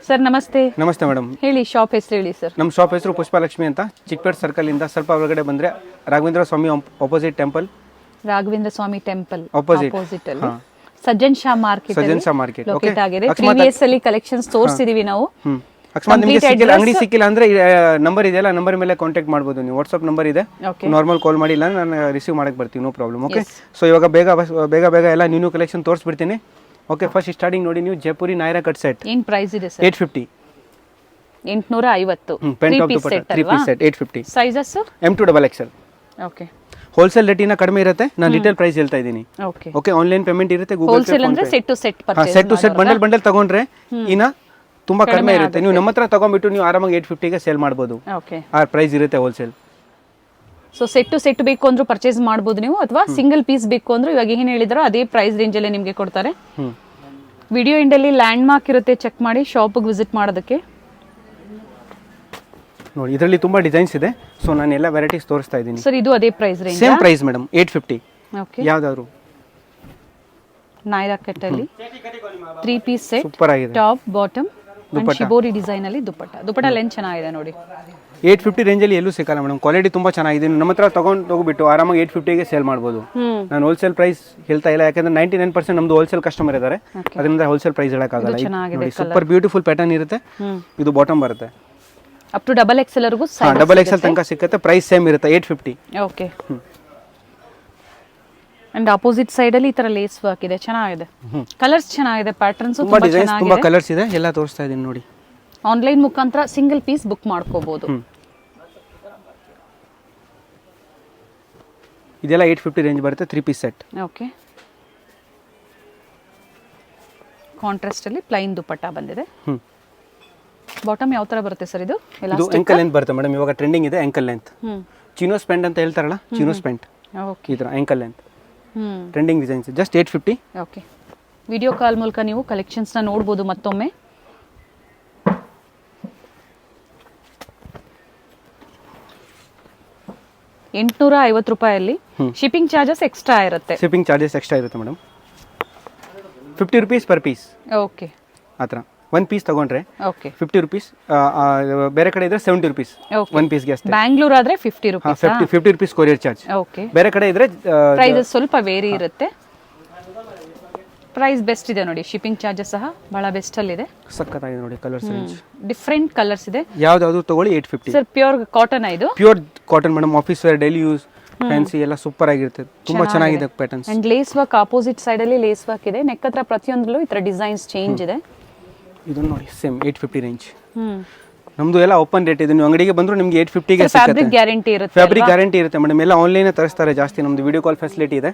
Sir ನಮಸ್ತೆ. ನಮಸ್ತೆ madam. ಹೇಳಿ, ಶಾಪ್ ಹೆಸರು ಹೇಳಿ ಸರ್. ನಮ್ಮ ಶಾಪ್ ಹೆಸರು ಪುಷ್ಪಲಕ್ಷ್ಮಿ ಅಂತ. ಚಿಕ್ಕಪೇಟೆ ಸರ್ಕಲ್ ಇಂದ ಸ್ವಲ್ಪ ಒಳಗಡೆ ಬಂದ್ರೆ ರಾಘವೇಂದ್ರ ಸ್ವಾಮಿ opposite temple. Raghavendra Swamy temple opposite ಅಲ್ಲಿ ಸಜ್ಜನ್ ಶಾ ಮಾರ್ಕೆಟ್ ಲೊಕೇಟ್ ಆಗಿದೆ. ಪ್ರೀವಿಯಸ್ ಅಲ್ಲಿ ಕಲೆಕ್ಷನ್ಸ್ ತೋರಿಸಿದೀವಿ ನಾವು. ಅಕಸ್ಮಾತ್ ನಿಮಗೆ ಅಂಗಡಿ ಸಿಕ್ಕಿಲ್ಲ ಅಂದ್ರೆ ನಂಬರ್ ಇದೆಯಲ್ಲ, ನಂಬರ್ ಮೇಲೆ ಕಾಂಟ್ಯಾಕ್ಟ್ ಮಾಡಬಹುದು ನೀವು. ವಾಟ್ಸ್ಆಪ್ ನಂಬರ್ ಇದೆ, ನಾರ್ಮಲ್ ಕಾಲ್ ಮಾಡಿ, ಇಲ್ಲ ನಾನು ರಿಸೀವ್ ಮಾಡಕ್ಕೆ ಬರ್ತೀವಿ, ನೋ ಪ್ರಾಬ್ಲಮ್. ಓಕೆ, ಸೊ ಇವಾಗ ಬೇಗ ಎಲ್ಲ ನ್ಯೂ ಕಲೆಕ್ಷನ್ ತೋರಿಸ್ಬಿಡ್ತೀನಿ. ಓಕೆ, ಫಸ್ಟ್ ಸ್ಟಾರ್ಟಿಂಗ್ ನೋಡಿ ನೀವು ಜೈಪುರಿ ನಾಯರಾ ಕಟ್ ಸೆಟ್. ಏನ್ ಪ್ರೈಸ್ ಇದೆ sir? 850. 850. Pant top dupatta 3 piece set 850. Sizes M2 XXL. Okay, wholesale ರೇಟಿನ ಕಡಿಮೆ ಇರುತ್ತೆ. ನಾನು ರಿಟೇಲ್ ಪ್ರೈಸ್ ಹೇಳ್ತಾ ಇದ್ದೀನಿ. ಓಕೆ, ಆನ್ಲೈನ್ ಪೇಮೆಂಟ್ ಇರುತ್ತೆ, ಗೂಗಲ್ ಪೇ, ಹೋಲ್ಸೇಲ್ ಅಂದ್ರೆ set to set purchase. Set to set bundle ತಗೊಂಡ್ರೆ ಇನ್ನ ತುಂಬಾ ಕಡಿಮೆ ಇರುತ್ತೆ. ನೀವು ನಮ್ಮ ಹತ್ರ ತಗೊಂಡ್ಬಿಟ್ಟು ನೀವು ಆರಾಮಾಗಿ 850 ಗೆ ಸೇಲ್ ಮಾಡಬಹುದು. ಓಕೆ, ಆ ಪ್ರೈಸ್ ಇರುತ್ತೆ wholesale. So set to set ಬೇಕು ಅಂದ್ರೂ ಪರ್ಚೇಸ್ ಮಾಡಬಹುದು ನೀವು, ಅಥವಾ ಸಿಂಗಲ್ ಪೀಸ್ ಬೇಕು ಅಂದ್ರೂ ಇವಾಗ ಏನ್ ಹೇಳಿದಾರೋ ಅದೇ ಪ್ರೈಸ್ ರೇಂಜ್ ಅಲ್ಲಿ ನಿಮಗೆ ಕೊಡ್ತಾರೆ. ವಿಡಿಯೋ ಎಂಡಲ್ಲಿ ಲ್ಯಾಂಡ್ ಮಾರ್ಕ್ ಇರುತ್ತೆ, ಚೆಕ್ ಮಾಡಿ ಶಾಪಿಗೆ ವಿಸಿಟ್ ಮಾಡೋದಕ್ಕೆ. ನೋಡಿ, ಇದರಲ್ಲಿ ತುಂಬಾ ಡಿಸೈನ್ಸ್ ಇದೆ. ಸೊ ನಾನು ಎಲ್ಲ ವೆರೈಟೀಸ್ ತೋರಿಸ್ತಾ ಇದ್ದೀನಿ ಸರ್. ಇದು ಅದೇ price range? Same price madam, 850. Okay, ಯಾವ್ದಾದ್ರು ನಾಯರಾ ಕಟ್ ಅಲ್ಲಿ 3 ಪೀಸ್ ಸೆಟ್, ಸೂಪರ್ ಆಗಿದೆ. ಟಾಪ್ ಬಾಟಮ್ ಶಿಬೋರಿ ಡಿಸೈನ್ ಅಲ್ಲಿ ದುಪಟ್ಟ ಲೆಂತ್ ಚೆನ್ನಾಗಿದೆ ನೋಡಿ. 850 ರೇಂಜ್ ಅಲ್ಲಿ ಎಲ್ಲೂ ಸಿಕ್ಕಲ್ಲ ಮೇಡಮ್. ಕ್ವಾಲಿಟಿ ತುಂಬಾ ಚೆನ್ನಾಗಿದೆ. ನಮ್ಮ ಹತ್ರ ತಗೊಂಡು ಹೋಗ್ಬಿಟ್ಟು ಆರಾಮಾಗಿ 850 ಗೆ ಸೇಲ್ ಮಾಡಬಹುದು. ನಾನು ಹೋಲ್ಸೇಲ್ ಪ್ರೈಸ್ ಹೇಳ್ತಾ ಇಲ್ಲ, ಯಾಕಂದ್ರೆ 99% ನಮ್ದು ಹೋಲ್ಸೇಲ್ ಕಸ್ಟಮರ್ ಇದ್ದಾರೆ, ಅದರಿಂದ ಹೋಲ್ಸೇಲ್ ಪ್ರೈಸ್ ಹೇಳಕ್ಕಾಗಲ್ಲ. ಸೂಪರ್ ಬ್ಯೂಟಿಫುಲ್ ಪ್ಯಾಟರ್ನ್ ಇರುತ್ತೆ. ಇದು ಬಾಟಮ್ ಬರುತ್ತೆ, ಅಪ್ ಟು XXL ವರೆಗೂ XXL ತನಕ ಸಿಕ್ಕತ್ತೆ. ಪ್ರೈಸ್ ಸೇಮ್ ಇರುತ್ತೆ, 850. ಓಕೆ, ಅಂಡ್ ಅಪೋಸಿಟ್ ಸೈಡ್ ಅಲ್ಲಿ ಈ ತರ ಲೇಸ್ ವರ್ಕ್ ಇದೆ, ಚೆನ್ನಾಗಿದೆ. ಕಲರ್ಸ್ ಚೆನ್ನಾಗಿದೆ, ಪ್ಯಾಟರ್ನ್ಸ್ ತುಂಬಾ ಚೆನ್ನಾಗಿದೆ, ತುಂಬಾ ಕಲರ್ಸ್ ಇದೆ. ಎಲ್ಲ ತೋರಿಸ್ತಾ ಇದೀನಿ ನೋಡಿ. ಆನ್ಲೈನ್ ಮುಖಾಂತರ ಸಿಂಗಲ್ ಪೀಸ್ ಬುಕ್ ಮಾಡ್ಕೋಬಹುದು. ಇದೆಲ್ಲ 850 ರೇಂಜ್ ಬರುತ್ತೆ, 3 ಪೀಸ್ ಸೆಟ್. ಓಕೆ, ಕಾಂಟ್ರಾಸ್ಟ್ ಅಲ್ಲಿ ಪ್ಲೈನ್ ದುಪಟ್ಟ ಬಂದಿದೆ. ಬಾಟಮ್ ಯಾವ ತರ ಬರುತ್ತೆ ಸರ್? ಇದು ಎಂಕಲ್ ಲೆಂತ್ ಬರುತ್ತೆ ಮೇಡಮ್. ಇವಾಗ ಟ್ರೆಂಡಿಂಗ್ ಇದೆ ಎಂಕಲ್ ಲೆಂತ್. ಚಿನೋ ಸ್ಪೆಂಟ್ ಅಂತ ಹೇಳ್ತಾರಲ್ಲ, ಚಿನೋ ಸ್ಪೆಂಟ್. ಓಕೆ, ಈ ತರ ankle length trending designs, just 850. Okay, video call ಮೂಲಕ ನೀವು ಕಲೆಕ್ಷನ್ಸ್ ನ ನೋಡಬಹುದು ಮತ್ತೊಮ್ಮೆ. ₹850. ಶಿಪ್ಪಿಂಗ್ ಚಾರ್ಜಸ್ ಎಕ್ಸ್ಟ್ರಾ ಇರುತ್ತೆ. ಶಿಪ್ಪಿಂಗ್ ಚಾರ್ಜಸ್ ಎಕ್ಸ್ಟ್ರಾ ಇರುತ್ತೆ madam. 50 rupees per piece. Okay, ಆ ಥರ 1 ಪೀಸ್ ತಗೊಂಡ್ರೆ ಓಕೆ 50 rupees. ಬೇರೆ ಕಡೆ ಇದ್ರೆ 70 rupees 1 ಪೀಸ್ಗೆ ಅಷ್ಟೇ. ಬ್ಯಾಂಗ್ಳೂರ್ ಆದ್ರೆ 50 rupees. 50 rupees courier charge. Okay, ಬೇರೆ ಕಡೆ ಇದ್ರೆ ಪ್ರೈಸಸ್ ಸ್ವಲ್ಪ ವೇರಿ ಇರುತ್ತೆ. ಪ್ರೈಸ್ ಬೆಸ್ಟ್ ಇದೆ ನೋಡಿ. ಶಿಪ್ಪಿಂಗ್ ಚಾರ್ಜಸ್ ಸಹ ಬಹಳ ಬೆಸ್ಟ್ ಅಲ್ಲಿ ಇದೆ. ಸಕ್ಕತ್ತಾಗಿದೆ ನೋಡಿ. ಕಲರ್ಸ್ ರೇಂಜ್ ಡಿಫರೆಂಟ್ ಕಲರ್ಸ್ ಇದೆ. ಯಾವ್ದಾದ್ರು ತಗೊಳ್ಳಿ 850. ಸರ್, ಪ್ಯೂರ್ ಕಾಟನ್ ಇದು? Pure cotton madam. Office wear, daily use, fancy ಎಲ್ಲ ಸೂಪರ್ ಆಗಿರುತ್ತೆ. ತುಂಬಾ ಚೆನ್ನಾಗಿದೆ patterns. And lace work opposite side ಅಲ್ಲಿ ಲೇಸ್ ವರ್ಕ್ ಇದೆ. ನೆಕ್ ಹತ್ರ ಪ್ರತಿಯೊಂದರಲ್ಲೂ ಈ ತರ ಡಿಸೈನ್ಸ್ ಚೇಂಜ್ ಇದೆ. ಇದು ನೋಡಿ, ಸೇಮ್ 850 ರೇಂಜ್. ನಮ್ದು ಎಲ್ಲ ಓಪನ್ ರೇಟ್ ಇದೆ. ನೀವು ಅಂಗಡಿಗೆ ಬಂದ್ರು ನಿಮಗೆ 850 ಗೆ ಸಿಗುತ್ತೆ. ಫ್ಯಾಬ್ರಿಕ್ ಗ್ಯಾರಂಟಿ ಇರುತ್ತೆ. ಫ್ಯಾಬ್ರಿಕ್ ಗ್ಯಾರಂಟಿ ಇರುತ್ತೆ ಮೇಡಮ್. ಎಲ್ಲ ಆನ್ಲೈನ್ ತರಿಸ್ತಾರೆ ಜಾಸ್ತಿ. ನಮ್ದು ವಿಡಿಯೋ ಕಾಲ್ ಫೆಸಿಲಿಟಿ ಇದೆ.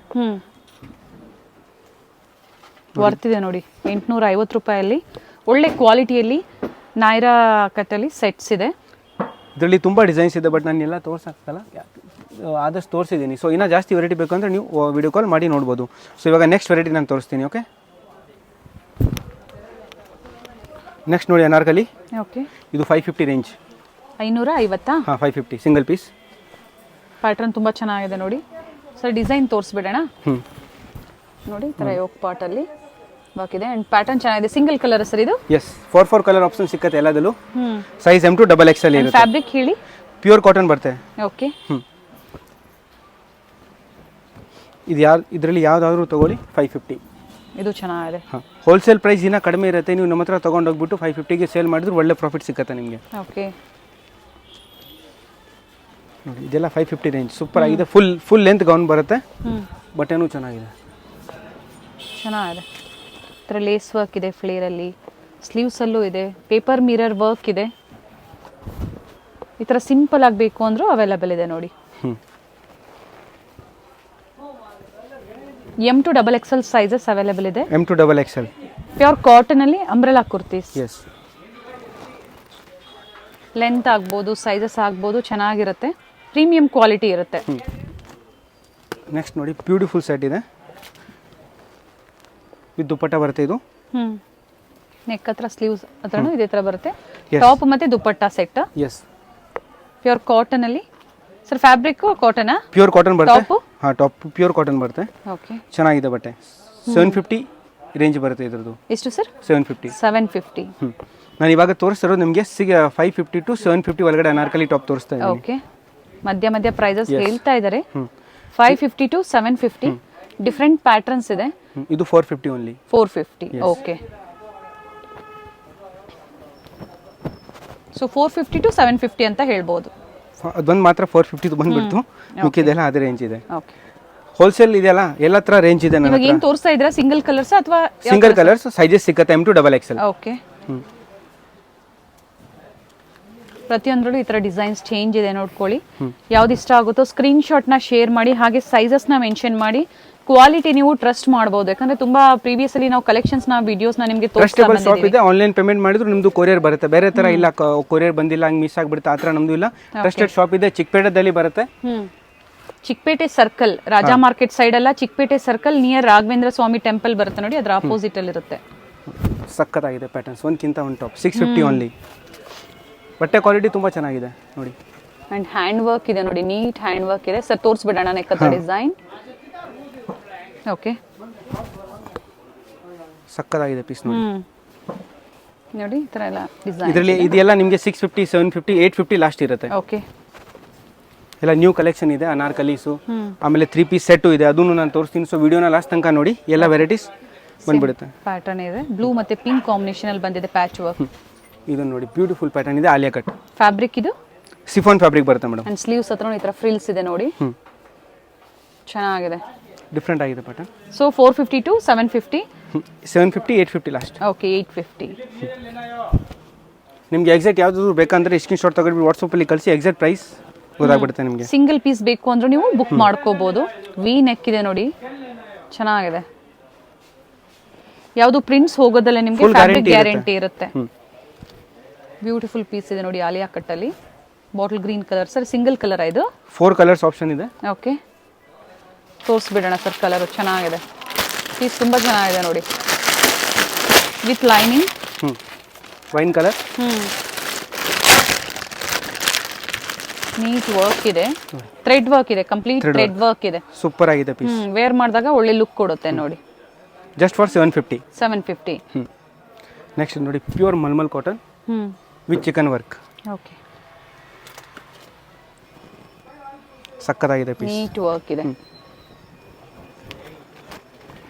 ವರ್ತ್ ಇದೆ ನೋಡಿ. ₹850 ಒಳ್ಳೆ ಕ್ವಾಲಿಟಿಯಲ್ಲಿ ನಾಯರಾ ಕಟ್ಟಲ್ಲಿ ಸೆಟ್ಸ್ ಇದೆ. ಇದರಲ್ಲಿ ತುಂಬಾ ಡಿಸೈನ್ಸ್ ಇದೆ, ಬಟ್ ನಾನು ಎಲ್ಲ ತೋರ್ಸಕ್ಕಾಗಲ್ಲ, ಆದಷ್ಟು ತೋರಿಸಿದ್ದೀನಿ. ಸೊ ಇನ್ನೂ ಜಾಸ್ತಿ ವೆರೈಟಿ ಬೇಕು ಅಂದರೆ ನೀವು ವಿಡಿಯೋ ಕಾಲ್ ಮಾಡಿ ನೋಡ್ಬೋದು. ಸೊ ಇವಾಗ ನೆಕ್ಸ್ಟ್ ವೆರೈಟಿ ನಾನು ತೋರಿಸ್ತೀನಿ. ಓಕೆ, ನೆಕ್ಸ್ಟ್ ನೋಡಿ ಅನಾರ್ಕಲಿ. ಓಕೆ, ಇದು 550 ರೇಂಜ್. 550? ಹಾಂ, 550 ಸಿಂಗಲ್ ಪೀಸ್. ಪ್ಯಾಟರ್ನ್ ತುಂಬ ಚೆನ್ನಾಗಿದೆ ನೋಡಿ. ಸರ್, ಡಿಸೈನ್ ತೋರಿಸ್ಬಿಡೋಣ. ನೋಡಿ, ಈ ಥರ ಯೋಕ್ ಪಾಟಲ್ಲಿ ಬಾಕಿದೆ. ಆ್ಯಂಡ್ ಪ್ಯಾಟರ್ನ್ ಚೆನ್ನಾಗಿದೆ. ಸಿಂಗಲ್ ಕಲರ್ ಸರ್ ಇದು? ಎಸ್, 4 ಕಲರ್ ಆಪ್ಷನ್ ಸಿಕ್ಕತ್ತೆ ಎಲ್ಲದಲ್ಲೂ. ಸೈಜ್ M2 XXL ಇರುತ್ತೆ. ಫ್ಯಾಬ್ರಿಕ್ ಹೇಳಿ? ಪ್ಯೂರ್ ಕಾಟನ್ ಬರುತ್ತೆ. ಓಕೆ, ಇದು ಇದರಲ್ಲಿ ಯಾವ್ದಾದ್ರು ತಗೊಳ್ಳಿ, 550. ಇದು ಚೆನ್ನಾಗಿದೆ. ಹಾಂ, ಹೋಲ್ಸೇಲ್ ಪ್ರೈಸ್ ಇನ್ನೂ ಕಡಿಮೆ ಇರುತ್ತೆ. ನೀವು ನಮ್ಮ ಹತ್ರ ತೊಗೊಂಡೋಗ್ಬಿಟ್ಟು 550 ಗೆ ಸೇಲ್ ಮಾಡಿದ್ರೆ ಒಳ್ಳೆ ಪ್ರಾಫಿಟ್ ಸಿಕ್ಕತ್ತೆ ನಿಮಗೆ. ಓಕೆ, ನೋಡಿ, ಇದೆಲ್ಲ 550 ರೇಂಜ್. ಸೂಪರ್ ಆಗಿದೆ. ಫುಲ್ ಲೆಂತ್ ಗೌನ್ ಬರುತ್ತೆ. ಬಟ್ಟೆನೂ ಚೆನ್ನಾಗಿದೆ. ಈ ಥರ ಲೇಸ್ ವರ್ಕ್ ಇದೆ ಫ್ಲೇರಲ್ಲಿ, ಸ್ಲೀವ್ಸಲ್ಲೂ ಇದೆ. ಪೇಪರ್ ಮಿರರ್ ವರ್ಕ್ ಇದೆ. ಈ ಥರ ಸಿಂಪಲ್ ಆಗಬೇಕು ಅಂದರೂ ಅವೈಲಬಲ್ ಇದೆ ನೋಡಿ. M2 XXL ಸೈಜಸ್ ಅವೈಲೇಬಲ್ ಇದೆ. M2 XXL ಪ್ಯೂರ್ ಕಾಟನ್ ಅಲ್ಲಿ ಅಂಬ್ರೆಲಾ ಕುರ್ತೀಸ್. ಎಸ್, ಲೆಂತ್ ಆಗ್ಬೋದು, ಸೈಜಸ್ ಆಗ್ಬೋದು, ಚೆನ್ನಾಗಿರುತ್ತೆ. ಪ್ರೀಮಿಯಂ ಕ್ವಾಲಿಟಿ ಇರುತ್ತೆ. ನೆಕ್ಸ್ಟ್ ನೋಡಿ, ಬ್ಯೂಟಿಫುಲ್ ಸೆಟ್ ಇದೆ. ಇದು ದುಪಟ್ಟ ಬರುತ್ತೆ. ಇದು ನೆಕ್ ಹತ್ರ ಸ್ಲೀವ್ಸ್ ಹತ್ರನೂ ಇದೇ ತರ ಬರುತ್ತೆ. ಟಾಪ್ ಮತ್ತೆ dupatta set. Yes, pure cotton ಅಲ್ಲಿ. Sir, fabric cotton? Pure cotton ಬರುತ್ತೆ. ಹಾಂ, ಟಾಪ್ ಪ್ಯೂರ್ ಕಾಟನ್ ಬರುತ್ತೆ. ಓಕೆ, ಚೆನ್ನಾಗಿದೆ ಬಟ್ಟೆ. 750 ರೇಂಜ್ ಬರುತ್ತೆ ಇದ್ರದ್ದು. ಎಷ್ಟು ಸರ್? 750. ನಾನು ಇವಾಗ ತೋರಿಸ್ತಿರೋದು ನಿಮಗೆ 550 to 750 ಒಳಗಡೆ ಅನಾರ್ಕಲಿ ಟಾಪ್ ತೋರಿಸ್ತಾ ಇದ್ದೀನಿ. ಓಕೆ, ಮಧ್ಯ ಪ್ರೈಸಸ್ ಹೇಳ್ತಾ ಇದ್ದಾರೆ. 550 to 750 ಡಿಫ್ರೆಂಟ್ ಪ್ಯಾಟರ್ನ್ಸ್ ಇದೆ. ಇದು 450 ಓನ್ಲಿ. 450. ಓಕೆ, ಸೊ 450 to 750 ಅಂತ ಹೇಳ್ಬೋದು. ಅದೊಂದು ಮಾತ್ರ 450 ಬಂದ್ಬಿಡ್ತು, ಮಿಕ್ಕಿದೆಲ್ಲ ಅದೇ ರೇಂಜ್ ಇದೆ. ಓಕೆ, ಹೋಲ್ಸೇಲ್ ಇದೆಯಲ್ಲ ಎಲ್ಲ ತರ ರೇಂಜ್ ಇದೆ. ಇವಾಗ ಏನು ತೋರಿಸ್ತಾ ಇದ್ದೀರಾ ಸಿಂಗಲ್ ಕಲರ್ಸ್ ಅಥವಾ ಸಿಂಗಲ್ ಕಲರ್ಸ್ ಸೈಜಸ್ ಸಿಗುತ್ತೆ M to XXL. ಓಕೆ, ಪ್ರತಿಯೊಂದರಲ್ಲೂ ಈ ಥರ ಡಿಸೈನ್ಸ್ ಚೇಂಜ್ ಇದೆ ನೋಡ್ಕೊಳ್ಳಿ. ಯಾವ್ದು ಇಷ್ಟ ಆಗುತ್ತೋ ಸ್ಕ್ರೀನ್ ಶಾಟ್ನ ಶೇರ್ ಮಾಡಿ, ಹಾಗೆ ಸೈಜಸ್ನ ಮೆನ್ಷನ್ ಮಾಡಿ. ಕ್ವಾಲಿಟಿ ನೀವು ಟ್ರಸ್ಟ್ ಮಾಡಬಹುದು, ಯಾಕಂದ್ರೆ ತುಂಬಾ ಪ್ರೀವಿಯಸ್ ಅಲ್ಲಿ ನಾವು ಕಲೆಕ್ಷನ್ಸ್ ನ ವಿಡಿಯೋಸ್ ನ ನಿಮಗೆ ಟ್ರಸ್ಟೇಬಲ್ ಶಾಪ್ ಇದೆ. ಆನ್ಲೈನ್ ಪೇಮೆಂಟ್ ಮಾಡಿದ್ರು ನಿಮ್ದು ಕೊರಿಯರ್ ಬರುತ್ತೆ. ಬೇರೆ ತರ ಇಲ್ಲ, ಕೊರಿಯರ್ ಬಂದಿಲ್ಲ ಹಂಗೆ ಮಿಸ್ ಆಗ್ಬಿಡುತ್ತೆ, ಆ ಥರ ನಮ್ದು ಇಲ್ಲ. ಟ್ರಸ್ಟೆಡ್ ಶಾಪ್ ಇದೆ, ಚಿಕ್ಕಪೇಟೆದಲ್ಲಿ ಬರುತ್ತೆ. Chickpete circle, Raja market side ಅಲ್ಲ, Chickpete circle near Raghavendra Swamy temple ಬರುತ್ತೆ ನೋಡಿ, ಅದರ ಆಪೋಸಿಟ್ ಅಲ್ಲಿ ಇರುತ್ತೆ. ಸಕ್ಕತ್ತಾಗಿದೆ ಪ್ಯಾಟರ್ನ್ಸ್, ಒಂದ್ಕಿಂತ ಒಂದು ಟಾಪ್. 650 ಓನ್ಲಿ. ಬಟ್ಟೆ ಕ್ವಾಲಿಟಿ ತುಂಬಾ ಚೆನ್ನಾಗಿದೆ ನೋಡಿ. ಅಂಡ್ ಹ್ಯಾಂಡ್ ವರ್ಕ್ ಇದೆ ನೋಡಿ, ನೀಟ್ ಹ್ಯಾಂಡ್ ವರ್ಕ್ ಇದೆ. ಸರ್ ತೋರಿಸ್ಬಿಡೋಣ ನೆಕ್ಕದ ಡಿಸೈನ್. ಓಕೆ, ಸಕ್ಕತ್ತಾಗಿದೆ ಪೀಸ್ ನೋಡಿ. ನೋಡಿ ಈ ತರ ಎಲ್ಲ ಡಿಸೈನ್. ಇದರಲ್ಲಿ ಇದೆಲ್ಲ ನಿಮಗೆ 650, 750, 850 ಲಾಸ್ಟ್ ಇರುತ್ತೆ. ಓಕೆ, ಎಲ್ಲ ನ್ಯೂ ಕಲೆಕ್ಷನ್ ಇದೆ. ಅನಾರ್ಕಲೀಸು, ಆಮೇಲೆ 3 ಪೀಸ್ ಸೆಟ್ಟು ಇದೆ, ಅದನ್ನು ನಾನು ತೋರಿಸ್ತೀನಿ. ಸೊ ವಿಡಿಯೋನ ಲಾಸ್ಟ್ ತನಕ ನೋಡಿ, ಎಲ್ಲ ವೆರೈಟೀಸ್ ಬಂದ್ಬಿಡುತ್ತೆ. ಪ್ಯಾಟರ್ನ್ ಇದೆ, ಬ್ಲೂ ಮತ್ತೆ ಪಿಂಕ್ ಕಾಂಬಿನೇಷನ್ ಅಲ್ಲಿ ಬಂದಿದೆ ಪ್ಯಾಚ್ ವರ್ಕ್. ಇದು ನೋಡಿ ಬ್ಯೂಟಿಫುಲ್ ಪ್ಯಾಟರ್ನ್ ಇದೆ, ಆಲಿಯಾ ಕಟ್ ಫ್ಯಾಬ್ರಿಕ್. ಇದು ಸಿಫಾನ್ ಫ್ಯಾಬ್ರಿಕ್ ಬರುತ್ತೆ ಮೇಡಮ್. ಅಂಡ್ ಸ್ಲೀವ್ಸ್ ಹತ್ರ ಈ ತರ ಫ್ರಿಲ್ಸ್ ಇದೆ ನೋಡಿ, ಚೆನ್ನಾಗಿದೆ, ಡಿಫ್ರೆಂಟ್ ಆಗಿದೆ pattern. So 450 to 750. 750, 850 last. Okay, 850. ನಿಮಗೆ ಎಕ್ಸಾಕ್ಟ್ ಯಾವ್ದು ಬೇಕಂದ್ರೆ ಸ್ಕ್ರೀನ್ ಶಾಟ್ ತಗೊಂಡು ವಾಟ್ಸಪ್ ಅಲ್ಲಿ ಕಳಿಸಿ, ಎಕ್ಸಾಕ್ಟ್ ಪ್ರೈಸ್ ಗೊತ್ತಾಗ್ಬಿಡುತ್ತೆ ನಿಮಗೆ. ಸಿಂಗಲ್ ಪೀಸ್ ಬೇಕು ಅಂದ್ರೆ ನೀವು ಬುಕ್ ಮಾಡ್ಕೋಬಹುದು. ವಿ ನೆಕ್ ಇದೆ ನೋಡಿ, ಚೆನ್ನಾಗಿದೆ. ಯಾವುದು ಪ್ರಿಂಟ್ಸ್ ಹೋಗೋದಲ್ಲ, ನಿಮಗೆ ಫ್ಯಾಬ್ರಿಕ್ ಗ್ಯಾರಂಟಿ ಇರುತ್ತೆ. ಬ್ಯೂಟಿಫುಲ್ ಪೀಸ್ ಇದೆ ನೋಡಿ, ಆಲಿಯಾ ಕಟ್ ಅಲ್ಲಿ bottle green colour. Sir single colour ಇದು? 4 ಕಲರ್ಸ್ ಆಪ್ಷನ್ ಇದೆ. ಓಕೆ, ತೋರಿಸ್ಬಿಡೋಣ ಸರ್. ಕಲರ್ ಚೆನ್ನಾಗಿದೆ, ಪೀಸ್ ತುಂಬಾ ಚೆನ್ನಾಗಿದೆ ನೋಡಿ, with lining. Wine colour. Neat work ಇದೆ, ಥ್ರೆಡ್ ವರ್ಕ್ ಇದೆ, ಕಂಪ್ಲೀಟ್ ಥ್ರೆಡ್ ವರ್ಕ್ ಇದೆ. ಸೂಪರ್ ಆಗಿದೆ ಪೀಸ್. ವೇರ್ ಮಾಡಿದಾಗ ಒಳ್ಳೆ ಲುಕ್ ಕೊಡುತ್ತೆ ನೋಡಿ. Just for 750. 750. ನೆಕ್ಸ್ಟ್ ನೋಡಿ pure mulmul cotton with chikan work. Okay, ಸಕ್ಕತ್ತಾಗಿದೆ ಪೀಸ್. ನೀಟ್ ವರ್ಕ್ ಇದೆ.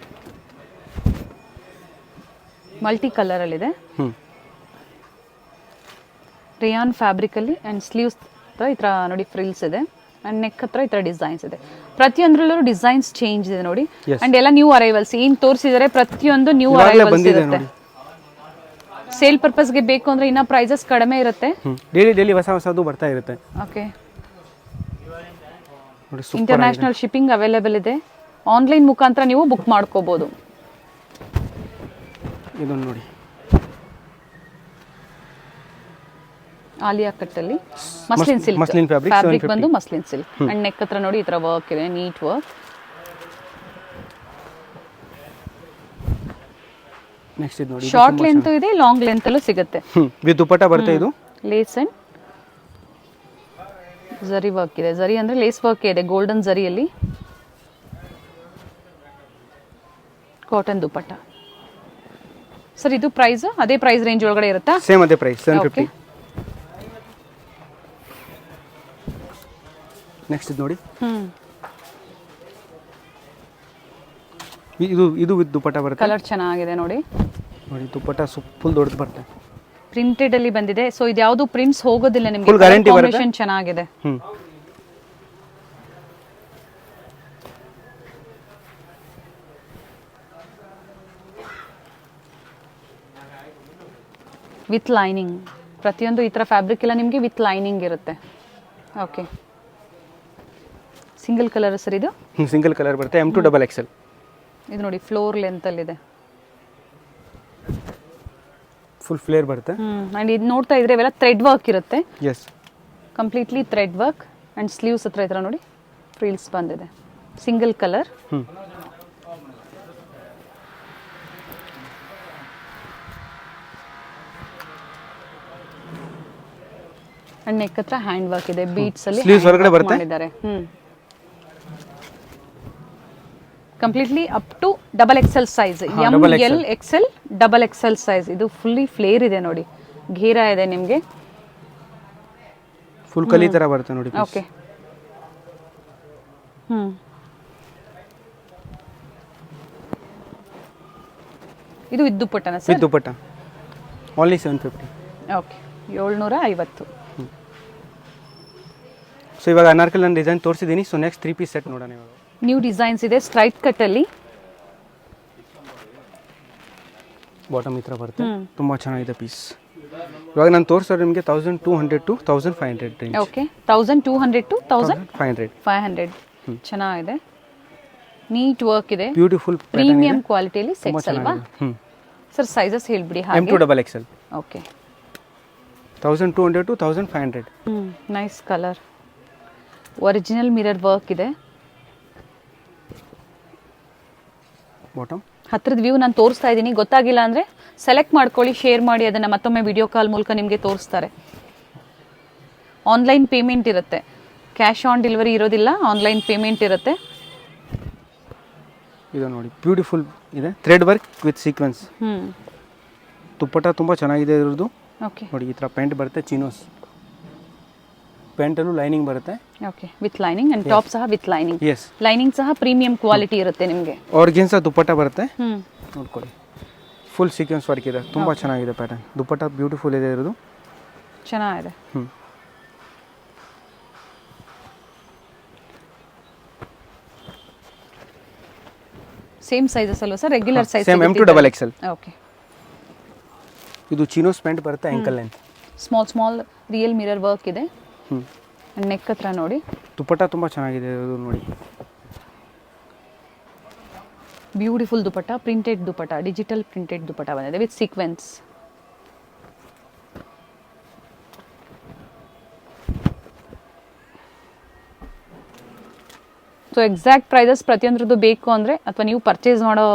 ಮಲ್ಟಿ ಕಲರ್ ಅಲ್ಲಿ ಇದೆ, ರೇಯಾನ್ ಫ್ಯಾಬ್ರಿಕ್ ಅಲ್ಲಿ. ಅಂಡ್ ಸ್ಲೀವ್ಸ್ ಹತ್ರ ಈ ತರ ನೋಡಿ ಫ್ರಿಲ್ಸ್ ಇದೆ, ಅಂಡ್ ನೆಕ್ ಹತ್ರ ಈ ತರ ಡಿಸೈನ್ಸ್ ಇದೆ. ಪ್ರತಿಯೊಂದರಲ್ಲೂ ಡಿಸೈನ್ಸ್ ಚೇಂಜ್ ಇದೆ ನೋಡಿ. ಅಂಡ್ ಎಲ್ಲ ನ್ಯೂ ಅರೈವಲ್ಸ್, ಏನ್ ತೋರಿಸಿದರೆ ಪ್ರತಿಯೊಂದು ನ್ಯೂ ಅರೈವಲ್ಸ್ ಇರುತ್ತೆ. ಸೇಲ್ ಪರ್ಪಸ್ಗೆ ಬೇಕು ಅಂದ್ರೆ ಇನ್ನ ಪ್ರೈಸಸ್ ಕಡಿಮೆ ಇರುತ್ತೆ. ಡೈಲಿ ಹೊಸದು ಬರ್ತಾ ಇರುತ್ತೆ. ಓಕೆ, ಇಂಟರ್ನ್ಯಾಷನಲ್ ಶಿಪ್ಪಿಂಗ್ ಅವೈಲೇಬಲ್ ಇದೆ. ಆನ್ಲೈನ್ ಮುಖಾಂತರ ನೀವು ಬುಕ್ ಮಾಡ್ಕೋಬಹುದು. ಇದನ್ನು ನೋಡಿ, ಆಲಿಯಾ ಕಟ್ ಅಲ್ಲಿ ಮಸ್ಲಿನ್ ಸಿಲ್ಕ್, ಮಸ್ಲಿನ್ ಫ್ಯಾಬ್ರಿಕ್ ಬಂದು ಮಸ್ಲಿನ್ ಸಿಲ್ಕ್. ಅಂಡ್ ನೆಕ್ ಹತ್ರ ನೋಡಿ ಈ ತರ ವರ್ಕ್ ಇದೆ, ನೀಟ್ ವರ್ಕ್. ನೆಕ್ಸ್ಟ್ ಇದು ನೋಡಿ, ಶಾರ್ಟ್ ಲೆಂತ್ ಇದೆ, ಲಾಂಗ್ ಲೆಂತ್ ಅಲ್ಲೂ ಸಿಗುತ್ತೆ. ವಿತ್ ದುಪಟ್ಟ ಬರುತ್ತೆ. ಇದು ಲೇಸ್ ಅಂಡ್ ಜರಿ ವರ್ಕ್ ಇದೆ. ಜರಿ ಅಂದ್ರೆ ಲೇಸ್ ವರ್ಕ್ ಇದೆ, ಗೋಲ್ಡನ್ ಜರಿಯಲ್ಲಿ. ಕಾಟನ್ ದುಪಟ್ಟ. ಸರ್ ಇದು ಪ್ರೈಸ್ ಅದೇ ಪ್ರೈಸ್ ರೇಂಜ್ ಒಳಗಡೆ ಇರುತ್ತಾ? ಸೇಮ್ ಅದೇ ಪ್ರೈಸ್, 750. ನೆಕ್ಸ್ಟ್ ಇದು ನೋಡಿ, ಇದು ವಿತ್ ದುಪಟ್ಟ ಬರುತ್ತೆ. ಕಲರ್ ಚೆನ್ನಾಗಿದೆ ನೋಡಿ. ನೋಡಿ ದುಪಟ್ಟ ಫುಲ್ ದೊಡ್ಡದು ಬರುತ್ತೆ, ಪ್ರಿಂಟೆಡ್ ಅಲ್ಲಿ ಬಂದಿದೆ. ಸೊ ಇದು ಯಾವುದು ಪ್ರಿಂಟ್ಸ್ ಹೋಗೋದಿಲ್ಲ ನಿಮಗೆ, ಫುಲ್ ಗ್ಯಾರಂಟಿ ಬರುತ್ತೆ. ಚೆನ್ನಾಗಿದೆ. With lining. ಪ್ರತಿಯೊಂದು ಈ ತರ ಫ್ಯಾಬ್ರಿಕ್ ಎಲ್ಲ ನಿಮಗೆ ವಿತ್ ಲೈನಿಂಗ್ ಇರುತ್ತೆ. ಓಕೆ, ಸಿಂಗಲ್ ಕಲರ್ ಸರ್ ಇದು? ಸಿಂಗಲ್ ಕಲರ್ ಬರುತ್ತೆ, M to XXL. ಇದು ನೋಡಿ ಫ್ಲೋರ್ ಲೆಂತ್ ಅಲ್ಲಿ ಇದೆ, ಫುಲ್ ಫ್ಲೇರ್ ಬರುತ್ತೆ. ಅಂಡ್ ಇದು ನೋಡ್ತಾ ಇದ್ರೆ ಇವೆಲ್ಲ ಥ್ರೆಡ್ ವರ್ಕ್ ಇರುತ್ತೆ. Yes, completely thread work. And sleeves ಹತ್ರ ಈ ತರ ನೋಡಿ ಫ್ರಿಲ್ಸ್ ಬಂದಿದೆ, ಸಿಂಗಲ್ ಕಲರ್. ಅಂಡ್ ನೆಕ್ ಹತ್ರ ಹ್ಯಾಂಡ್ ವರ್ಕ್ ಇದೆ, ಬೀಟ್ಸ್ ಅಲ್ಲಿ ಸ್ಲೀವ್ಸ್ ಹೊರಗಡೆ ಬರುತ್ತೆ. Completely up to XXL size, M, L, XL, XXL size. ಇದು ಫುಲ್ಲಿ ಫ್ಲೇರ್ ಇದೆ ನೋಡಿ, ಘೇರಾ ಇದೆ ನಿಮಗೆ. ಫುಲ್ ಕಲಿ ತರ ಬರುತ್ತೆ ನೋಡಿ. ಓಕೆ. ಇದು ವಿತ್ ದುಪ್ಪಟ್ಟನ sir? With dupatta only 750. Okay, 750. So ಇವಾಗ ಅನಾರ್ಕಲಿ ನಾನು ಡಿಸೈನ್ ತೋರಿಸಿದ್ದೀನಿ. ಸೊ ನೆಕ್ಸ್ಟ್ 3 ಪೀಸ್ ಸೆಟ್ ನೋಡೋಣ ಇವಾಗ. ನ್ಯೂ ಡಿಸೈನ್ಸ್ ಇದೆ ಸ್ಟ್ರೈಟ್ ಕಟ್ಟಲ್ಲಿ. ಬಾಟಮ್ ಈ ಥರ ಬರುತ್ತೆ, ತುಂಬ ಚೆನ್ನಾಗಿದೆ ಪೀಸ್. ಇವಾಗ ನಾನು ತೋರಿಸೋದು ನಿಮಗೆ 1200 to 1500 ರೇಂಜ್. Okay, 1200 to 1500. ಚೆನ್ನಾಗಿದೆ, ನೀಟ್ ವರ್ಕ್ ಇದೆ, ಬ್ಯೂಟಿಫುಲ್ ಪ್ರೀಮಿಯಂ ಕ್ವಾಲಿಟಿಯಲ್ಲಿ ಸೆಟ್ಸ್ ಅಲ್ವಾ ಸರ್? ಸೈಜಸ್ ಹೇಳ್ಬಿಡಿ. ಹಾಗೆ M2XL. Okay, 1200 to 1500. Nice colour, original mirror work ಇದೆ. ಬಾಟಮ್ ಹತ್ರದ ವ್ಯೂ ನಾನು ತೋರಿಸ್ತಾ ಇದ್ದೀನಿ, ಗೊತ್ತಾಗಿಲ್ಲ ಅಂದರೆ ಸೆಲೆಕ್ಟ್ ಮಾಡ್ಕೊಳ್ಳಿ, ಶೇರ್ ಮಾಡಿ, ಅದನ್ನು ಮತ್ತೊಮ್ಮೆ ವಿಡಿಯೋ ಕಾಲ್ ಮೂಲಕ ನಿಮಗೆ ತೋರಿಸ್ತಾರೆ. ಆನ್ಲೈನ್ ಪೇಮೆಂಟ್ ಇರುತ್ತೆ, ಕ್ಯಾಶ್ ಆನ್ ಡೆಲಿವರಿ ಇರೋದಿಲ್ಲ, ಆನ್ಲೈನ್ ಪೇಮೆಂಟ್ ಇರುತ್ತೆ. ಇದು ನೋಡಿ ಬ್ಯೂಟಿಫುಲ್ ಇದೆ, ಥ್ರೆಡ್ ವರ್ಕ್ ವಿತ್ ಸೀಕ್ವೆನ್ಸ್. ದುಪ್ಪಟ್ಟ ತುಂಬ ಚೆನ್ನಾಗಿದೆ ಇರೋದು. ಓಕೆ ನೋಡಿ ಈ ಥರ ಪ್ಯಾಂಟ್ ಬರುತ್ತೆ, ಚಿನೋಸ್ ಪ್ಯಾಂಟಲ್ಲೂ ಲೈನಿಂಗ್ ಬರುತ್ತೆ. Okay, with lining and top ಸಹ ವಿತ್ ಲೈನಿಂಗ್. ಎಸ್, ಲೈನಿಂಗ್ ಸಹ ಪ್ರೀಮಿಯಂ ಕ್ವಾಲಿಟಿ ಇರುತ್ತೆ ನಿಮಗೆ. ಆರ್ಗೆನ್ಸಾ ದುಪ್ಪಟ್ಟ ಬರುತ್ತೆ, ನೋಡ್ಕೊಳ್ಳಿ. ಫುಲ್ ಸೀಕ್ವೆನ್ಸ್ ವರ್ಕ್ ಇದೆ, ತುಂಬ ಚೆನ್ನಾಗಿದೆ ಪ್ಯಾಟರ್ನ್. ದುಪ್ಪಟ್ಟ ಬ್ಯೂಟಿಫುಲ್ ಇದೆ ಇರೋದು, ಚೆನ್ನಾಗಿದೆ. ಸೇಮ್ ಸೈಜಸ್ ಅಲ್ವಾ sir? Regular size same M2XL. Okay, ಇದು ಚಿನೋಸ್ ಪ್ಯಾಂಟ್ ಬರುತ್ತೆ, ankle length. Small real mirror work ಇದೆ. ನೆಕ್ ಹತ್ರ ನೋಡಿ, ದುಪ್ಪಟ್ಟ ತುಂಬ ಚೆನ್ನಾಗಿದೆ ಇದು ನೋಡಿ. Beautiful dupatta, printed dupatta, digital printed dupatta ಬಂದಿದೆ with sequins. So exact prices ಪ್ರತಿಯೊಂದ್ರದ್ದು ಬೇಕು ಅಂದರೆ, ಅಥವಾ ನೀವು ಪರ್ಚೇಸ್ ಮಾಡೋ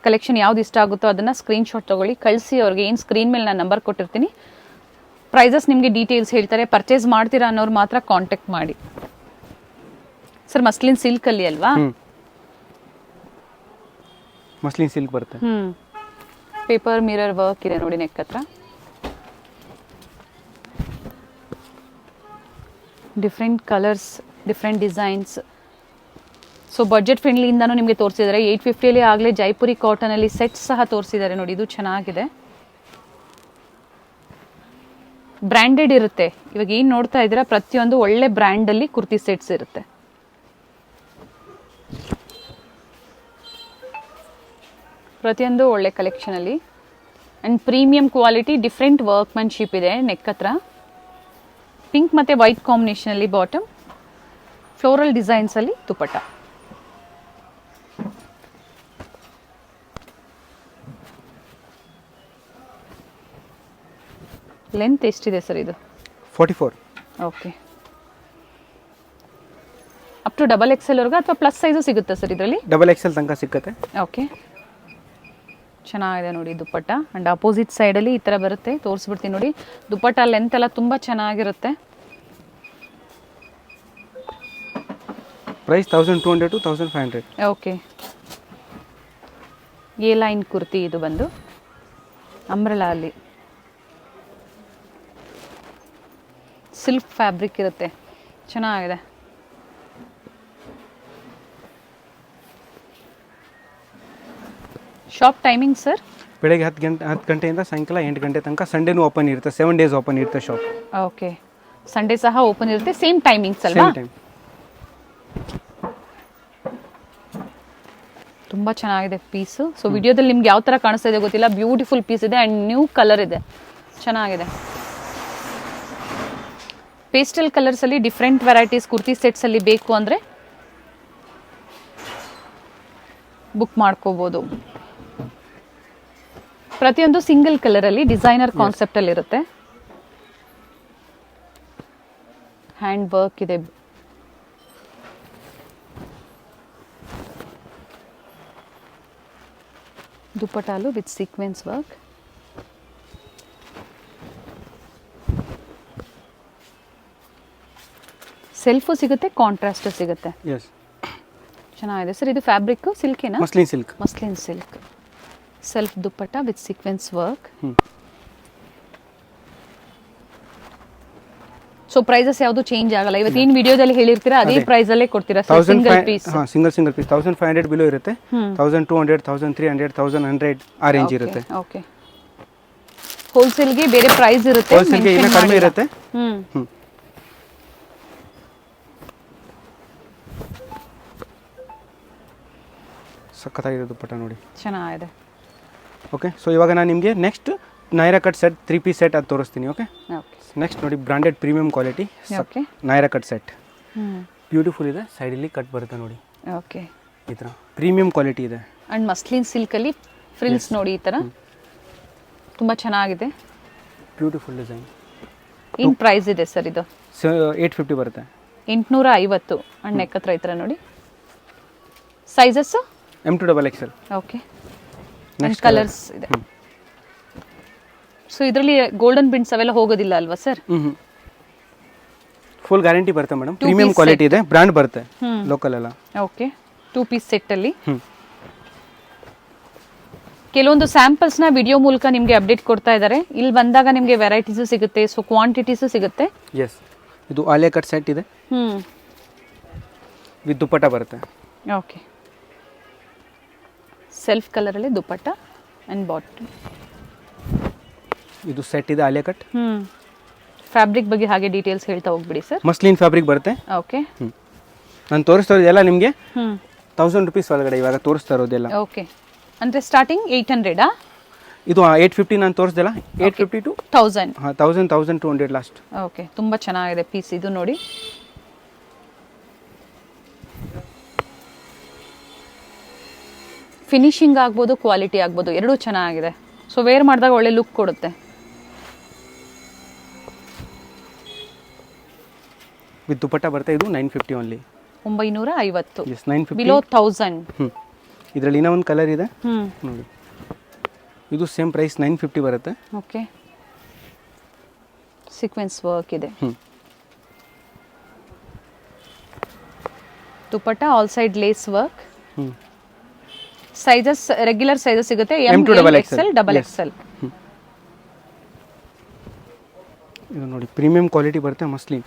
ಕಲೆಕ್ಷನ್ ಯಾವ್ದು ಇಷ್ಟ ಆಗುತ್ತೋ ಅದನ್ನು ಸ್ಕ್ರೀನ್ಶಾಟ್ ತೊಗೊಳ್ಳಿ, ಕಳಿಸಿ ಅವ್ರಿಗೆ. ಏನು ಸ್ಕ್ರೀನ್ ಮೇಲೆ ನಾನು ನಂಬರ್ ಕೊಟ್ಟಿರ್ತೀನಿ, ಪ್ರೈಸಸ್ ನಿಮಗೆ ಡೀಟೇಲ್ಸ್ ಹೇಳ್ತಾರೆ. ಪರ್ಚೇಸ್ ಮಾಡ್ತೀರಾ ಅನ್ನೋರು ಮಾತ್ರ ಕಾಂಟ್ಯಾಕ್ಟ್ ಮಾಡಿ. ಸರ್ ಮಸ್ಲಿನ್ ಸಿಲ್ಕಲ್ಲಿ ಅಲ್ವಾ? ಮಸ್ಲಿನ್ ಸಿಲ್ಕ್ ಬರುತ್ತೆ. ಪೇಪರ್ ಮಿರರ್ ವರ್ಕ್ ಇದೆ ನೋಡಿ ನೆಕ್ ಹತ್ರ. Different colours, different designs. So budget ಫ್ರೆಂಡ್ಲಿಯಿಂದನೂ ನಿಮಗೆ ತೋರಿಸಿದ್ದಾರೆ. 850 ಆಗಲೇ ಜೈಪುರಿ ಕಾಟನಲ್ಲಿ ಸೆಟ್ ಸಹ ತೋರಿಸಿದ್ದಾರೆ ನೋಡಿ, ಇದು ಚೆನ್ನಾಗಿದೆ, ಬ್ರ್ಯಾಂಡೆಡ್ ಇರುತ್ತೆ. ಇವಾಗ ಏನು ನೋಡ್ತಾ ಇದ್ದೀರಾ, ಪ್ರತಿಯೊಂದು ಒಳ್ಳೆ ಬ್ರ್ಯಾಂಡಲ್ಲಿ ಕುರ್ತಿ ಸೆಟ್ಸ್ ಇರುತ್ತೆ. ಪ್ರತಿಯೊಂದು ಒಳ್ಳೆ ಕಲೆಕ್ಷನಲ್ಲಿ and premium quality, different workmanship ಇದೆ. ನೆಕ್ ಹತ್ರ ಪಿಂಕ್ ಮತ್ತು ವೈಟ್ ಕಾಂಬಿನೇಷನಲ್ಲಿ ಬಾಟಮ್, ಫ್ಲೋರಲ್ ಡಿಸೈನ್ಸಲ್ಲಿ ದುಪ್ಪಟ್ಟ. ಲೆಂತ್ ಎಷ್ಟಿದೆ ಸರ್ ಇದು? 44. ಓಕೆ, ಅಪ್ ಟು XXL ವರ್ಗ ಅಥವಾ ಪ್ಲಸ್ ಸೈಜು ಸಿಗುತ್ತೆ ಸರ್ ಇದರಲ್ಲಿ? XXL ತನಕ ಸಿಕ್ಕತ್ತೆ. ಓಕೆ, ಚೆನ್ನಾಗಿದೆ ನೋಡಿ ದುಪ್ಪಟ್ಟ. ಆ್ಯಂಡ್ ಅಪೋಸಿಟ್ ಸೈಡಲ್ಲಿ ಈ ಥರ ಬರುತ್ತೆ, ತೋರಿಸ್ಬಿಡ್ತೀನಿ ನೋಡಿ. ದುಪ್ಪಟ್ಟ ಲೆಂತ್ ಎಲ್ಲ ತುಂಬ ಚೆನ್ನಾಗಿರುತ್ತೆ. Price 1200 to 1500. Okay, A line kurti ಇದು ಬಂದು ಅಂಬ್ರೆಲಾ ಅಲ್ಲಿ ಸಿಲ್ಕ್ ಫ್ಯಾಬ್ರಿಕ್ ಇರುತ್ತೆ, ಚೆನ್ನಾಗಿದೆ. Shop timing sir? ಬೆಳಗ್ಗೆ 10 ಗಂಟೆಯಿಂದ ಸಾಯಂಕಾಲ 8 ಗಂಟೆ ತನಕ. ಸಂಡೇನೂ ಓಪನ್ ಇರುತ್ತೆ, 7 ಡೇಸ್ ಓಪನ್ ಇರುತ್ತೆ ಶಾಪ್. ಓಕೆ, ಸಂಡೇ ಸಹ ಓಪನ್ ಇರುತ್ತೆ, ಸೇಮ್ ಟೈಮಿಂಗ್ಸ್ ಅಲ್ವಾ? Same time. ತುಂಬ ಚೆನ್ನಾಗಿದೆ ಪೀಸು. ಸೊ ವಿಡಿಯೋದಲ್ಲಿ ನಿಮ್ಗೆ ಯಾವ ಥರ ಕಾಣಿಸ್ತಾ ಇದೆ ಗೊತ್ತಿಲ್ಲ, ಬ್ಯೂಟಿಫುಲ್ ಪೀಸ್ ಇದೆ ಆ್ಯಂಡ್ ನ್ಯೂ ಕಲರ್ ಇದೆ, ಚೆನ್ನಾಗಿದೆ. ಪೇಸ್ಟಲ್ ಕಲರ್ಸಲ್ಲಿ ಡಿಫ್ರೆಂಟ್ ವೆರೈಟೀಸ್ ಕುರ್ತಿ ಸೆಟ್ಸಲ್ಲಿ ಬೇಕು ಅಂದರೆ ಬುಕ್ ಮಾಡ್ಕೋಬೋದು. ಪ್ರತಿಯೊಂದು ಸಿಂಗಲ್ ಕಲರಲ್ಲಿ ಡಿಸೈನರ್ ಕಾನ್ಸೆಪ್ಟಲ್ಲಿ ಇರುತ್ತೆ. ಹ್ಯಾಂಡ್ ವರ್ಕ್ ಇದೆ, ದುಪ್ಪಟಾಲು ವಿತ್ ಸೀಕ್ವೆನ್ಸ್ ವರ್ಕ್. ಸೆಲ್ಫು ಸಿಗುತ್ತೆ, ಕಾಂಟ್ರಾಸ್ಟ್ ಸಿಗುತ್ತೆ. ಎಸ್, ಚೆನ್ನಾಗಿದೆ ಸರ್. ಇದು ಫ್ಯಾಬ್ರಿಕ್ ಸಿಲ್ಕೇನಾ? Muslin silk. Muslin silk, self dupatta with sequins work. So prices ಯಾವುದು ಚೇಂಜ್ ಆಗಲ್ಲ. ಇವತ್ತು ಏನ್ ವಿಡಿಯೋದಲ್ಲಿ ಹೇಳಿರ್ತೀರಾ ಅದೇ ಪ್ರೈಸ್ ಅಲ್ಲೇ ಕೊಡ್ತೀರಾ single piece. Single piece 1500 below ಇರುತ್ತೆ, 1200, 1300, 1100 ಆ ರೇಂಜ್ ಇರುತ್ತೆ. ಓಕೆ, ಹೋಲ್ಸೇಲ್ಗೆ ಬೇರೆ ಪ್ರೈಸ್ ಇರುತ್ತೆ, ಹೋಲ್ಸೇಲ್ಗೆ ಇನ್ನೂ ಕಡಿಮೆ ಇರುತ್ತೆ. ಸಖತ್ತಾಗಿದೆ ದುಪ್ಪಟ್ಟ ನೋಡಿ, ಚೆನ್ನಾಗಿದೆ. ಓಕೆ, ಸೊ ಇವಾಗ ನಾನು ನಿಮಗೆ next Naira cut set 3 piece set ಅದು ತೋರಿಸ್ತೀನಿ. ಓಕೆ, ನೆಕ್ಸ್ಟ್ ನೋಡಿ branded premium quality Naira cut set, beautiful ಇದೆ. ಸೈಡಲ್ಲಿ ಕಟ್ ಬರುತ್ತೆ ನೋಡಿ. ಓಕೆ, ಈ ಥರ ಪ್ರೀಮಿಯಂ ಕ್ವಾಲಿಟಿ ಇದೆ. ಅಂಡ್ ಮಸ್ಲಿನ್ ಸಿಲ್ಕಲ್ಲಿ ಫ್ರಿಲ್ಸ್ ನೋಡಿ ಈ ಥರ ತುಂಬ ಚೆನ್ನಾಗಿದೆ. Beautiful design. ಏನು ಪ್ರೈಸ್ ಇದೆ ಸರ್ ಇದು? 850 ಬರುತ್ತೆ. 850. ಅಂಡ್ ನೆಕ್ ಹತ್ರ ಈ ಥರ ನೋಡಿ. Sizes M2 XXL. Okay, next colours ಇದೆ. ಸೊ ಇದರಲ್ಲಿ ಗೋಲ್ಡನ್ ಪ್ರಿಂಟ್ಸ್ ಅವೆಲ್ಲ ಹೋಗೋದಿಲ್ಲ ಅಲ್ವಾ ಸರ್? ಫುಲ್ ಗ್ಯಾರಂಟಿ ಬರುತ್ತೆ ಮೇಡಮ್. ಪ್ರೀಮಿಯಂ ಕ್ವಾಲಿಟಿ ಇದೆ, ಬ್ರ್ಯಾಂಡ್ ಬರುತ್ತೆ ಲೋಕಲ್ ಎಲ್ಲ. ಓಕೆ, 2 ಪೀಸ್ ಸೆಟ್ ಅಲ್ಲಿ ಕೆಲವೊಂದು ಸ್ಯಾಂಪಲ್ಸ್ ನ ವಿಡಿಯೋ ಮೂಲಕ ನಿಮಗೆ ಅಪ್ಡೇಟ್ ಕೊಡ್ತಾ ಇದ್ದಾರೆ. ಇಲ್ಲಿ ಬಂದಾಗ ನಿಮಗೆ ವೆರೈಟೀಸ್ ಸಿಗುತ್ತೆ, ಸೊ ಕ್ವಾಂಟಿಟೀಸ್ ಸಿಗುತ್ತೆ. ಎಸ್, ಇದು ಆಲಿಯಾ ಕಟ್ ಸೆಟ್ ಇದೆ, ವಿತ್ ದುಪ್ಪಟ್ಟ ಬರುತ್ತೆ. ಓಕೆ, ಸೆಲ್ಫ್ ಕಲರ್ ಅಲ್ಲಿ ದುಪ್ಪಟ್ಟ ಅಂಡ್ ಬಾಟಮ್. ಇದು ಸೆಟ್ ಇದೆ ಆಲಿಯಾ ಕಟ್. ಫ್ಯಾಬ್ರಿಕ್ ಬಗ್ಗೆ ಹಾಗೆ ಡೀಟೇಲ್ಸ್ ಹೇಳ್ತಾ ಹೋಗ್ಬಿಡಿ ಸರ್. ಮಸ್ಲಿನ್ ಫ್ಯಾಬ್ರಿಕ್ ಬರುತ್ತೆ. ಓಕೆ, ನಾನು ತೋರಿಸ್ತಾ ಇರೋದೆಲ್ಲ ನಿಮಗೆ 1000 rupees ಒಳಗಡೆ ಇವಾಗ ತೋರಿಸ್ತಾ ಇರೋದೆಲ್ಲ. ಓಕೆ, ಅಂದ್ರೆ ಸ್ಟಾರ್ಟಿಂಗ್ 800 ಇದು 850 ನಾನು ತೋರಿಸ್ದಲ್ಲ, 850 to 1000. 1200 ಲಾಸ್ಟ್. ಓಕೆ, ತುಂಬಾ ಚೆನ್ನಾಗಿದೆ ಪೀಸ್ ಇದು ನೋಡಿ. ಫಿನಿಶಿಂಗ್ ಆಗ್ಬೋದು, ಕ್ವಾಲಿಟಿ ಆಗ್ಬೋದು, ಎರಡೂ ಚೆನ್ನಾಗಿದೆ. ಸೊ ವೇರ್ ಮಾಡಿದಾಗ ಒಳ್ಳೆ ಲುಕ್ ಕೊಡುತ್ತೆ. ವಿತ್ ದುಪ್ಪಟ್ಟ ಬರುತ್ತೆ. ಇದು 950 ಓನ್ಲಿ. 950. S, 950 below 1000. ಇದರಲ್ಲಿ ಇನ್ನೂ ಒಂದು ಕಲರ್ ಇದೆ ನೋಡಿ. ಇದು ಸೇಮ್ ಪ್ರೈಸ್ 950 ಬರುತ್ತೆ. ಓಕೆ, ಸೀಕ್ವೆನ್ಸ್ ವರ್ಕ್ ಇದೆ. Dupatta all side lace work. Sizes regular sizes ಸಿಗುತ್ತೆ, M2 XXL, XXL. ಇದು ನೋಡಿ ಪ್ರೀಮಿಯಂ ಕ್ವಾಲಿಟಿ ಬರುತ್ತೆ, ಮಸ್ಲಿನ್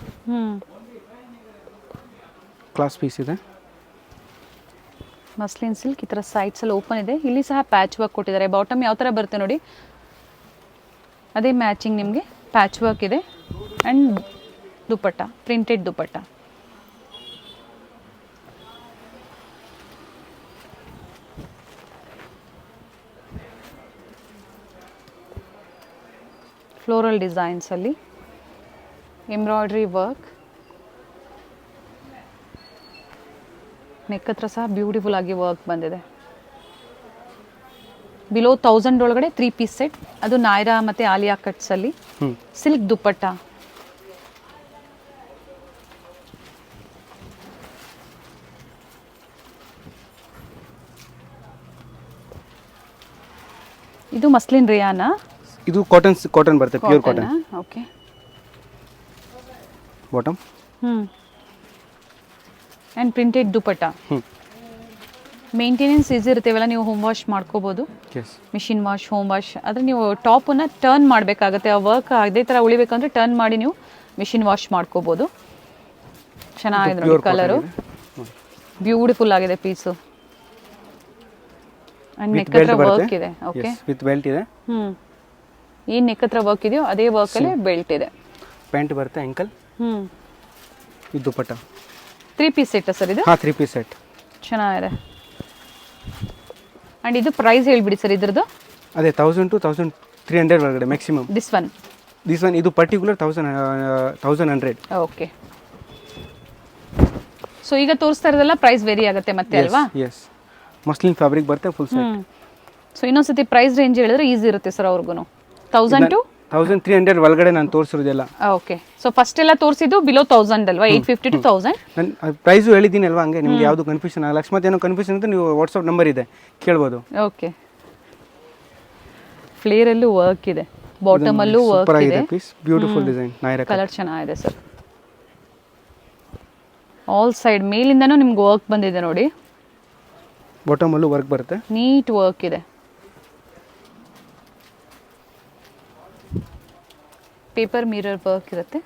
ಕ್ಲಾಸ್ ಪೀಸ್ ಇದೆ. ಮಸ್ಲಿನ್ ಸಿಲ್ಕ್ ಈ ಥರ ಸೈಡ್ಸ್ ಅಲ್ಲಿ ಓಪನ್ ಇದೆ. ಇಲ್ಲಿ ಸಹ ಪ್ಯಾಚ್ ವರ್ಕ್ ಕೊಟ್ಟಿದ್ದಾರೆ. ಬಾಟಮ್ ಯಾವ ಥರ ಬರುತ್ತೆ ನೋಡಿ, ಅದೇ ಮ್ಯಾಚಿಂಗ್ ನಿಮಗೆ ಪ್ಯಾಚ್ ವರ್ಕ್ ಇದೆ. And dupatta printed dupatta. Floral designs ಅಲ್ಲಿ ಎಂಬ್ರಾಯ್ಡ್ರಿ ವರ್ಕ್. ನೆಕ್ ಹತ್ರ ಸಹ ಬ್ಯೂಟಿಫುಲ್ ಆಗಿ ವರ್ಕ್ ಬಂದಿದೆ. ಬಿಲೋ 1000 ಒಳಗಡೆ 3 ಪೀಸ್ ಸೆಟ್. ಅದು ನಾಯ್ರಾ ಮತ್ತೆ ಆಲಿಯಾ ಕಟ್ಸ್ ಅಲ್ಲಿ ಸಿಲ್ಕ್ ದುಪ್ಪಟ್ಟ. ಇದು ಮಸ್ಲಿನ್ ರಿಯಾನಾ. ಇದು ಕಾಟನ್ ಬರುತ್ತೆ, pure cotton. Okay, bottom and printed dupatta. Maintenance easy ಇರುತ್ತೆ, ಇವೆಲ್ಲ ನೀವು ಹೋಮ್ ವಾಶ್ ಮಾಡ್ಕೋಬೋದು. Machine wash, home wash. ಆದರೆ ನೀವು ಟಾಪನ್ನು ಟರ್ನ್ ಮಾಡಬೇಕಾಗತ್ತೆ. ಆ ವರ್ಕ್ ಅದೇ ಥರ ಉಳಿಬೇಕಂದ್ರೆ ಟರ್ನ್ ಮಾಡಿ ನೀವು ಮಿಷಿನ್ ವಾಶ್ ಮಾಡ್ಕೋಬೋದು. ಚೆನ್ನಾಗಿದೆ ನೋಡಿ ಕಲರು, ಬ್ಯೂಟಿಫುಲ್ ಆಗಿದೆ ಪೀಸು. ಆ್ಯಂಡ್ ನೆಕ್ ಹತ್ರ ವರ್ಕ್ ಇದೆ. ಓಕೆ, ವಿತ್ ಬೆಲ್ಟ್ ಇದೆ. ಏನು ನೆಕ್ ಹತ್ರ ವರ್ಕ್ ಇದೆಯೋ ಅದೇ ವರ್ಕಲ್ಲೇ ಬೆಲ್ಟ್ ಇದೆ. ಪ್ಯಾಂಟ್ ಬರುತ್ತೆ ಆಂಕಲ್. ಇದು ದುಪ್ಪಟ್ಟ. 3 ಪೀಸ್ ಸೆಟ್ ಸರ್ ಇದು? 3 ಪೀಸ್ ಸೆಟ್. ಚೆನ್ನಾಗಿದೆ. ಆ್ಯಂಡ್ ಇದು ಪ್ರೈಸ್ ಹೇಳ್ಬಿಡಿ ಸರ್ ಇದ್ರದ್ದು. ಅದೇ 1000 to 1300 ಒಳಗಡೆ ಮ್ಯಾಕ್ಸಿಮಮ್. ದಿಸ್ ಒನ್ ಇದು ಪರ್ಟಿಕ್ಯುಲರ್ 1100. ಓಕೆ, ಸೊ ಈಗ ತೋರಿಸ್ತಾ ಇರೋದೆಲ್ಲ ಪ್ರೈಸ್ ವೇರಿ ಆಗುತ್ತೆ ಮತ್ತೆ ಅಲ್ವಾ? ಎಸ್, ಮಸ್ಲಿನ್ ಫ್ಯಾಬ್ರಿಕ್ ಬರುತ್ತೆ ಫುಲ್ ಸೆಟ್. ಸೊ ಇನ್ನೊಂದ್ಸತಿ ಪ್ರೈಸ್ ರೇಂಜ್ ಹೇಳಿದ್ರೆ ಈಸಿ ಇರುತ್ತೆ ಸರ್ ಅವ್ರಿಗೂ. 1000 to 1300 ಒಳಗಡೆ ನಾನು ತೋರಿಸಿರೋದೆಲ್ಲ. ಓಕೆ, ಸೊ ಫಸ್ಟ್ ಎಲ್ಲ ತೋರಿಸಿದ್ದು ಬಿಲೋ 1000 ಅಲ್ವಾ? 850 to 1000. ನಾನು ಪ್ರೈಸು ಹೇಳಿದ್ದೀನಿ ಅಲ್ವಾ, ಹಂಗೆ ನಿಮ್ಗೆ ಯಾವುದು ಕನ್ಫ್ಯೂಷನ್ ಆಗಲ್ಲ. ಅಕಸ್ಮಾತ್ ಏನೋ ಕನ್ಫ್ಯೂಷನ್ ಅಂತ ನೀವು ವಾಟ್ಸಪ್ ನಂಬರ್ ಇದೆ, ಕೇಳ್ಬೋದು. ಓಕೆ, ಫ್ಲೇರ್ ಅಲ್ಲೂ ವರ್ಕ್ ಇದೆ, ಬಾಟಮ್ ಅಲ್ಲೂ ವರ್ಕ್ ಇದೆ. ಪೀಸ್ ಬ್ಯೂಟಿಫುಲ್ ಡಿಸೈನ್, ನೈರಾ ಕಲರ್ ಚೆನ್ನಾಗಿದೆ ಸರ್. ಆಲ್ ಸೈಡ್ ಮೇಲಿಂದನೂ ನಿಮ್ಗೆ ವರ್ಕ್ ಬಂದಿದೆ ನೋಡಿ. ಬಾಟಮ್ ಅಲ್ಲೂ ವರ್ಕ್ ಬರುತ್ತೆ, ನೀಟ್ ವರ್ಕ್ ಇದೆ. ಪೇಪರ್ ಮಿರರ್ ವರ್ಕ್ ಇರುತ್ತೆ.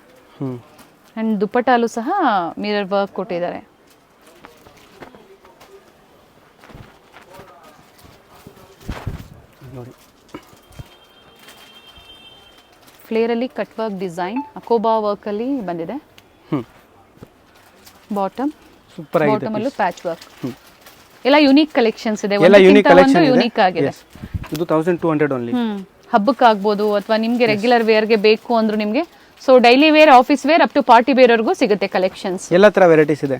ಆ್ಯಂಡ್ ದುಪ್ಪಟ್ಟಾಲು ಸಹ ಮಿರರ್ ವರ್ಕ್ ಕೊಟ್ಟಿದ್ದಾರೆ. ನೋಡಿ ಫ್ಲೇರಲ್ಲಿ ಕಟ್ ವರ್ಕ್ ಡಿಸೈನ್ ಅಕೋಬಾ ವರ್ಕಲ್ಲಿ ಬಂದಿದೆ. ಬಾಟಮ್ ಸೂಪರ್ ಆಗಿದೆ. ಬಾಟಮಲ್ಲೂ ಪ್ಯಾಚ್ ವರ್ಕ್. ಎಲ್ಲ ಯುನೀಕ್ ಕಲೆಕ್ಷನ್ಸ್ ಇದೆ. ಎಲ್ಲ ಯೂನಿಕ್ ಕಲೆಕ್ಷನ್ ಯುನೀಕ್ ಆಗಿದೆ. ಇದು 1200 ಓನ್ಲಿ. ಹಬ್ಬಕ್ಕೆ ಆಗ್ಬೋದು ಅಥವಾ ನಿಮಗೆ ರೆಗ್ಯುಲರ್ ವೇರ್ಗೆ ಬೇಕು ಅಂದ್ರೂ ನಿಮಗೆ. So daily wear, office wear up to party wear ವರೆಗೂ ಸಿಗುತ್ತೆ ಕಲೆಕ್ಷನ್ಸ್. ಎಲ್ಲ ತರ ವೆರೈಟೀಸ್ ಇದೆ.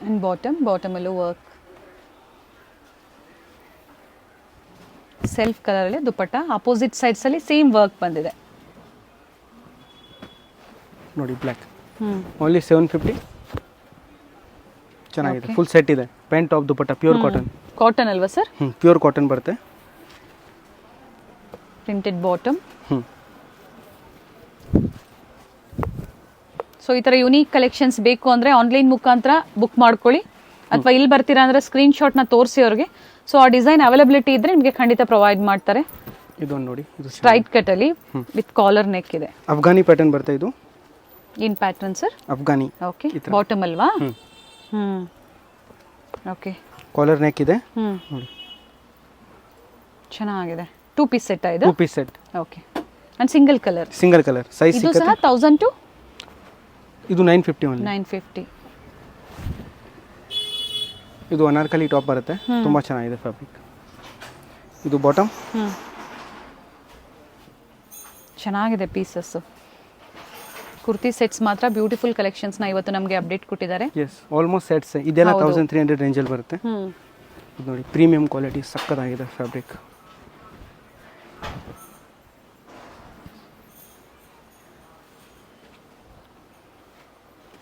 And ಬಾಟಮಲ್ಲೂ work. ಸೆಲ್ಫ್ ಕಲರಲ್ಲಿ ದುಪ್ಪಟ್ಟ, ಅಪೋಸಿಟ್ ಸೈಡ್ಸ್ ಅಲ್ಲಿ ಸೇಮ್ ವರ್ಕ್ ಬಂದಿದೆ. ನೋಡಿ ಬ್ಲ್ಯಾಕ್ ಓನ್ಲಿ 750. ಚೆನ್ನಾಗಿದೆ. ಫುಲ್ ಸೆಟ್ ಇದೆ. ಪ್ಯಾಂಟ್ ಟಾಪ್ ದುಪ್ಪಟ್ಟ ಪ್ಯೂರ್ ಕಾಟನ್. ಕಾಟನ್ ಅಲ್ವಾ ಸರ್? ಪ್ಯೂರ್ ಕಾಟನ್ ಬರುತ್ತೆ. Printed bottom. ಸೊ ಈ ಥರ ಯುನೀಕ್ ಕಲೆಕ್ಷನ್ಸ್ ಬೇಕು ಅಂದರೆ ಆನ್ಲೈನ್ ಮುಖಾಂತರ ಬುಕ್ ಮಾಡ್ಕೊಳ್ಳಿ, ಅಥವಾ ಇಲ್ಲಿ ಬರ್ತೀರಾ ಅಂದರೆ ಸ್ಕ್ರೀನ್ಶಾಟ್ನ ತೋರಿಸಿ ಅವ್ರಿಗೆ. ಸೊ ಆ ಡಿಸೈನ್ ಅವೈಲಬಿಲಿಟಿ ಇದ್ದರೆ ನಿಮಗೆ ಖಂಡಿತ ಪ್ರೊವೈಡ್ ಮಾಡ್ತಾರೆ. ಇದೊಂದು ನೋಡಿ, ಇದು ಸ್ಟ್ರೈಟ್ ಕಟ್ಟಲ್ಲಿ ವಿತ್ ಕಾಲರ್ ನೆಕ್ ಇದೆ. ಅಫ್ಘಾನಿ ಪ್ಯಾಟರ್ನ್ ಬರುತ್ತೆ. ಇದು ಏನು pattern sir? Afghani. Okay, bottom ಅಲ್ವಾ? ಓಕೆ, ಕಾಲರ್ ನೆಕ್ ಇದೆ. ನೋಡಿ ಚೆನ್ನಾಗಿದೆ. 2 ಪೀಸ್ ಸೆಟ್ ಇದು. 2 piece set. Okay, and single colour. Size ಇದು ಸಹ 1000 to ಇದು 950 ಓನ್ಲಿ. 950. ಇದು ಅನಾರ್ಕಲಿ ಟಾಪ್ ಬರುತ್ತೆ. ತುಂಬಾ ಚೆನ್ನಾಗಿದೆ ಫ್ಯಾಬ್ರಿಕ್. ಇದು ಬಾಟಮ್. ಚೆನ್ನಾಗಿದೆ ಪೀಸಸ್. ಕುರ್ತಿ ಸೆಟ್ಸ್ ಮಾತ್ರ ಬ್ಯೂಟಿಫುಲ್ ಕಲೆಕ್ಷನ್ಸ್ ನ ಇವತ್ತು ನಮಗೆ ಅಪ್ಡೇಟ್ ಕೊಟ್ಟಿದ್ದಾರೆ. ಎಸ್, ಆಲ್ಮೋಸ್ಟ್ ಸೆಟ್ಸ್ ಇದೆಲ್ಲ 1300 ರೇಂಜ್ ಅಲ್ಲಿ ಬರುತ್ತೆ. ಇದು ನೋಡಿ ಪ್ರೀಮಿಯಂ ಕ್ವಾಲಿಟಿ, ಸಕ್ಕತ್ತಾಗಿದೆ ಫ್ಯಾಬ್ರಿಕ್.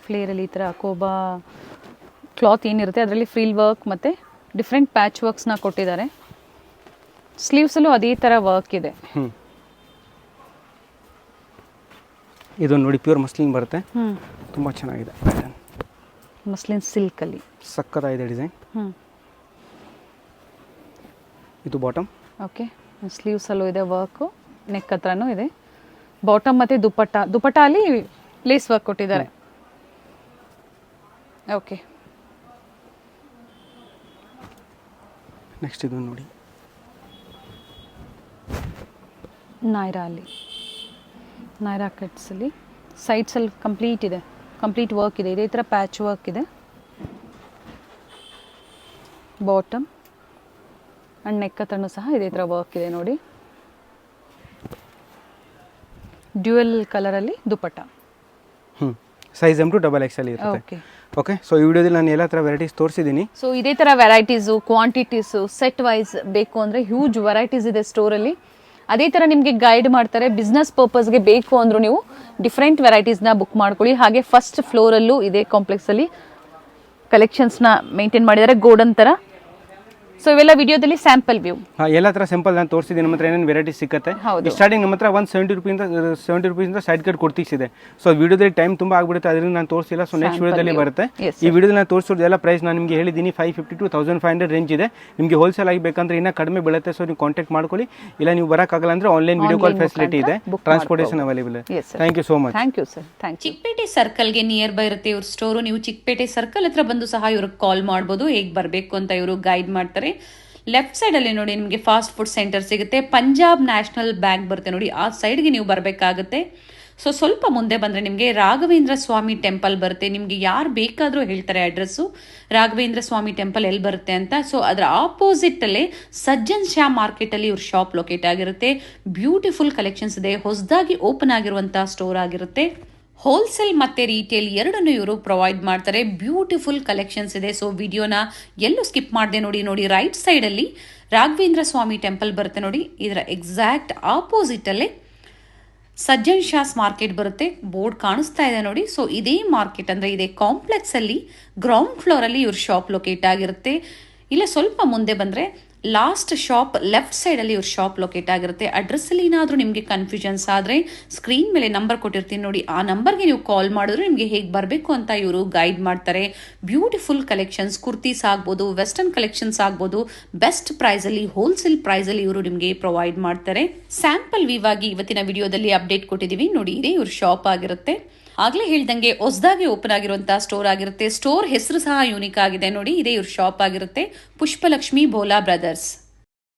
ಫ್ಲೇರಲ್ಲಿ ಈ ಥರ ಅಕೋಬಾ ಕ್ಲಾತ್ ಏನಿರುತ್ತೆ ಅದರಲ್ಲಿ ಫ್ರೀಲ್ ವರ್ಕ್ ಮತ್ತು ಡಿಫ್ರೆಂಟ್ ಪ್ಯಾಚ್ ವರ್ಕ್ಸ್ನ ಕೊಟ್ಟಿದ್ದಾರೆ. ಸ್ಲೀವ್ಸಲ್ಲೂ ಅದೇ ಥರ ವರ್ಕ್ ಇದೆ. ಇದು ನೋಡಿ ಪ್ಯೂರ್ ಮಸ್ಲಿನ್ ಬರುತ್ತೆ. ತುಂಬ ಚೆನ್ನಾಗಿದೆ ಪ್ಯಾಟರ್ನ್. ಮಸ್ಲಿನ್ ಸಿಲ್ಕಲ್ಲಿ ಸಕ್ಕತ್ತಾಗಿದೆ ಡಿಸೈನ್. ಇದು ಬಾಟಮ್. ಓಕೆ, ಸ್ಲೀವ್ಸಲ್ಲೂ ಇದೆ ವರ್ಕು, ನೆಕ್ ಹತ್ರನೂ ಇದೆ. ಬಾಟಮ್ ಮತ್ತು ದುಪ್ಪಟ್ಟ ಅಲ್ಲಿ ಲೇಸ್ ವರ್ಕ್ ಕೊಟ್ಟಿದ್ದಾರೆ. ಓಕೆ, ನೆಕ್ಸ್ಟ್ ಇದು ನೋಡಿ ನೈರಾ ಕಟ್ಸಲ್ಲಿ ಸೈಡ್ಸಲ್ಲಿ ಕಂಪ್ಲೀಟ್ ವರ್ಕ್ ಇದೆ. ಇದೇ ಥರ ಪ್ಯಾಚ್ ವರ್ಕ್ ಇದೆ. ಬಾಟಮ್ ಆ್ಯಂಡ್ ನೆಕ್ ಹತ್ರನೂ ಸಹ ಇದೇ ಥರ ವರ್ಕ್ ಇದೆ ನೋಡಿ. ಡ್ಯುಯಲ್ ಕಲರಲ್ಲಿ ದುಪ್ಪಟ್ಟ. ಸೈಜ್ M to XXL ಇರುತ್ತೆ. ಓಕೆ, ಸೊ ಈ ವಿಡಿಯೋದಲ್ಲಿ ನಾನು ಎಲ್ಲ ಥರ ವೆರೈಟೀಸ್ ತೋರಿಸಿದ್ದೀನಿ. ಸೊ ಇದೇ ಥರ ವೆರೈಟೀಸು, ಕ್ವಾಂಟಿಟೀಸು, ಸೆಟ್ ವೈಸ್ ಬೇಕು ಅಂದರೆ ಹ್ಯೂಜ್ ವೆರೈಟೀಸ್ ಇದೆ ಸ್ಟೋರಲ್ಲಿ. ಅದೇ ಥರ ನಿಮಗೆ ಗೈಡ್ ಮಾಡ್ತಾರೆ. ಬಿಸ್ನೆಸ್ ಪರ್ಪಸ್ಗೆ ಬೇಕು ಅಂದರೂ ನೀವು ಡಿಫ್ರೆಂಟ್ ವೆರೈಟೀಸ್ನ ಬುಕ್ ಮಾಡ್ಕೊಳ್ಳಿ. ಹಾಗೆ ಫಸ್ಟ್ ಫ್ಲೋರಲ್ಲೂ ಇದೇ ಕಾಂಪ್ಲೆಕ್ಸಲ್ಲಿ ಕಲೆಕ್ಷನ್ಸ್ನ ಮೇಂಟೈನ್ ಮಾಡಿದ್ದಾರೆ ಗೋಡನ್ ಥರ. ಸೊ ಇವೆಲ್ಲ ವಿಡಿಯೋದಲ್ಲಿ ಸ್ಯಾಂಪಲ್ ವ್ಯೂ. ಎಲ್ಲ ಥರ ಸಿಂಪಲ್ ನಾನು ತೋರಿಸಿದ್ದೀನಿ. ನಮ್ಮ ಹತ್ರ ಏನೇನು ವೆರೈಟೀಸ್ ಸಿಗುತ್ತೆ. ಸ್ಟಾರ್ಟಿಂಗ್ ನಮ್ಮ ಹತ್ರ 170 ರೂಪೀಸಿಂದ ಸೈಡ್ ಕಟ್ ಕೊಡ್ತಿಸಿದೆ. ಸೊ ವಿಡಿಯೋದಲ್ಲಿ ಟೈಮ್ ತುಂಬ ಆಗಿಬಿಡುತ್ತೆ, ಅದರಿಂದ ನಾನು ತೋರಿಸಿಲ್ಲ. ಸೊ ನೆಕ್ಸ್ಟ್ ವಿಡಿಯೋದಲ್ಲಿ ಬರುತ್ತೆ. ಈ ವಿಡಿಯೋದಲ್ಲಿ ನಾನು ತೋರಿಸೋದು ಎಲ್ಲ ಪ್ರೈಸ್ ನಾನು ನಿಮಗೆ ಹೇಳಿದ್ದೀನಿ. 550 to 1500 ರೇಂಜ್ ಇದೆ. ನಿಮಗೆ ಹೋಲ್ಸೇಲ್ ಆಗಿ ಬೇಕಂದ್ರೆ ಇನ್ನೂ ಕಡಿಮೆ ಬೀಳುತ್ತೆ. ಸೊ ನೀವು ಕಾಂಟ್ಯಾಕ್ಟ್ ಮಾಡ್ಕೊಳ್ಳಿ. ಇಲ್ಲ ನೀವು ಬರೋಕ್ಕಾಗಲ್ಲ ಅಂದರೆ ಆನ್ಲೈನ್ ವಿಡಿಯೋ ಕಾಲ್ ಫೆಸಿಲಿಟಿ ಇದೆ. ಟ್ರಾನ್ಸ್ಪೋರ್ಟೇಷನ್ ಅವೈಲೇಬಲ್ ಇದೆ. Thank you so much. Thank you sir. Chickpet ಸರ್ಕಲ್ಗೆ ನಿಯರ್ ಬೈ ಇರುತ್ತೆ ಇವ್ರ ಸ್ಟೋರು. ನೀವು ಚಿಕ್ಕಪೇಟೆ ಸರ್ಕಲ್ ಹತ್ರ ಬಂದು ಸಹ ಇವ್ರಿಗೆ ಕಾಲ್ ಮಾಡ್ಬೋದು. ಹೇಗೆ ಬರಬೇಕು ಅಂತ ಇವರು ಗೈಡ್ ಮಾಡ್ತಾರೆ. ಲೆಫ್ಟ್ ಸೈಡ್ ಅಲ್ಲಿ ನೋಡಿ ನಿಮಗೆ ಫಾಸ್ಟ್ ಫುಡ್ ಸೆಂಟರ್ ಸಿಗುತ್ತೆ. ಪಂಜಾಬ್ ನ್ಯಾಷನಲ್ ಬ್ಯಾಂಕ್ ಬರುತ್ತೆ ನೋಡಿ, ಆ ಸೈಡ್ಗೆ ನೀವು ಬರಬೇಕಾಗುತ್ತೆ. ಸೊ ಸ್ವಲ್ಪ ಮುಂದೆ ಬಂದರೆ ನಿಮಗೆ ರಾಘವೇಂದ್ರ ಸ್ವಾಮಿ ಟೆಂಪಲ್ ಬರುತ್ತೆ. ನಿಮಗೆ ಯಾರು ಬೇಕಾದರೂ ಹೇಳ್ತಾರೆ ಅಡ್ರೆಸ್ಸು, ರಾಘವೇಂದ್ರ ಸ್ವಾಮಿ ಟೆಂಪಲ್ ಎಲ್ಲಿ ಬರುತ್ತೆ ಅಂತ. ಸೊ ಅದರ ಆಪೋಸಿಟಲ್ಲೇ ಸಜ್ಜನ್ ಶಾ ಮಾರ್ಕೆಟಲ್ಲಿ ಇವ್ರ ಶಾಪ್ ಲೊಕೇಟ್ ಆಗಿರುತ್ತೆ. ಬ್ಯೂಟಿಫುಲ್ ಕಲೆಕ್ಷನ್ಸ್ ಇದೆ. ಹೊಸದಾಗಿ ಓಪನ್ ಆಗಿರುವಂಥ ಸ್ಟೋರ್ ಆಗಿರುತ್ತೆ. ಹೋಲ್ಸೇಲ್ ಮತ್ತು ರೀಟೇಲ್ ಎರಡನ್ನೂ ಇವರು ಪ್ರೊವೈಡ್ ಮಾಡ್ತಾರೆ. ಬ್ಯೂಟಿಫುಲ್ ಕಲೆಕ್ಷನ್ಸ್ ಇದೆ. ಸೊ ವಿಡಿಯೋನ ಎಲ್ಲೂ ಸ್ಕಿಪ್ ಮಾಡದೆ ನೋಡಿ. ರೈಟ್ ಸೈಡಲ್ಲಿ ರಾಘವೇಂದ್ರ ಸ್ವಾಮಿ ಟೆಂಪಲ್ ಬರುತ್ತೆ ನೋಡಿ, ಇದರ ಎಕ್ಸಾಕ್ಟ್ ಆಪೋಸಿಟಲ್ಲೇ ಸಜ್ಜನ್ ಶಾಸ್ ಮಾರ್ಕೆಟ್ ಬರುತ್ತೆ. ಬೋರ್ಡ್ ಕಾಣಿಸ್ತಾ ಇದೆ ನೋಡಿ. ಸೊ ಇದೇ ಮಾರ್ಕೆಟ್ ಅಂದರೆ ಇದೇ ಕಾಂಪ್ಲೆಕ್ಸಲ್ಲಿ ಗ್ರೌಂಡ್ ಫ್ಲೋರಲ್ಲಿ ಇವ್ರ ಶಾಪ್ ಲೊಕೇಟ್ ಆಗಿರುತ್ತೆ. ಇಲ್ಲ ಸ್ವಲ್ಪ ಮುಂದೆ ಬಂದರೆ ಲಾಸ್ಟ್ ಶಾಪ್ ಲೆಫ್ಟ್ ಸೈಡ್ ಅಲ್ಲಿ ಇವ್ರ ಶಾಪ್ ಲೊಕೇಟ್ ಆಗಿರುತ್ತೆ. ಅಡ್ರೆಸ್ ಅಲ್ಲಿ ಏನಾದ್ರೂ ನಿಮ್ಗೆ ಕನ್ಫ್ಯೂಷನ್ಸ್ ಆದ್ರೆ ಸ್ಕ್ರೀನ್ ಮೇಲೆ ನಂಬರ್ ಕೊಟ್ಟಿರ್ತೀನಿ ನೋಡಿ, ಆ ನಂಬರ್ಗೆ ನೀವು ಕಾಲ್ ಮಾಡಿದ್ರೆ ನಿಮ್ಗೆ ಹೇಗೆ ಬರಬೇಕು ಅಂತ ಇವರು ಗೈಡ್ ಮಾಡ್ತಾರೆ. ಬ್ಯೂಟಿಫುಲ್ ಕಲೆಕ್ಷನ್ಸ್, ಕುರ್ತೀಸ್ ಆಗ್ಬೋದು, ವೆಸ್ಟರ್ನ್ ಕಲೆಕ್ಷನ್ಸ್ ಆಗ್ಬೋದು, ಬೆಸ್ಟ್ ಪ್ರೈಸ್ ಅಲ್ಲಿ, ಹೋಲ್ಸೇಲ್ ಪ್ರೈಸ್ ಅಲ್ಲಿ ಇವರು ನಿಮ್ಗೆ ಪ್ರೊವೈಡ್ ಮಾಡ್ತಾರೆ. ಸ್ಯಾಂಪಲ್ ವ್ಯೂ ಆಗಿ ಇವತ್ತಿನ ವಿಡಿಯೋದಲ್ಲಿ ಅಪ್ಡೇಟ್ ಕೊಟ್ಟಿದೀವಿ ನೋಡಿ, ಇದೇ ಇವ್ರ ಶಾಪ್ ಆಗಿರುತ್ತೆ. ಆಗ್ಲೇ ಹೇಳ್ದಂಗೆ ಹೊಸದಾಗಿ ಓಪನ್ ಆಗಿರುವಂತಹ ಸ್ಟೋರ್ ಆಗಿರುತ್ತೆ. ಸ್ಟೋರ್ ಹೆಸರು ಸಹ ಯೂನಿಕ್ ಆಗಿದೆ ನೋಡಿ, ಇದೇ ಇವ್ರ ಶಾಪ್ ಆಗಿರುತ್ತೆ. ಪುಷ್ಪಲಕ್ಷ್ಮಿ ಭೋಲಾ ಬ್ರದರ್ಸ್.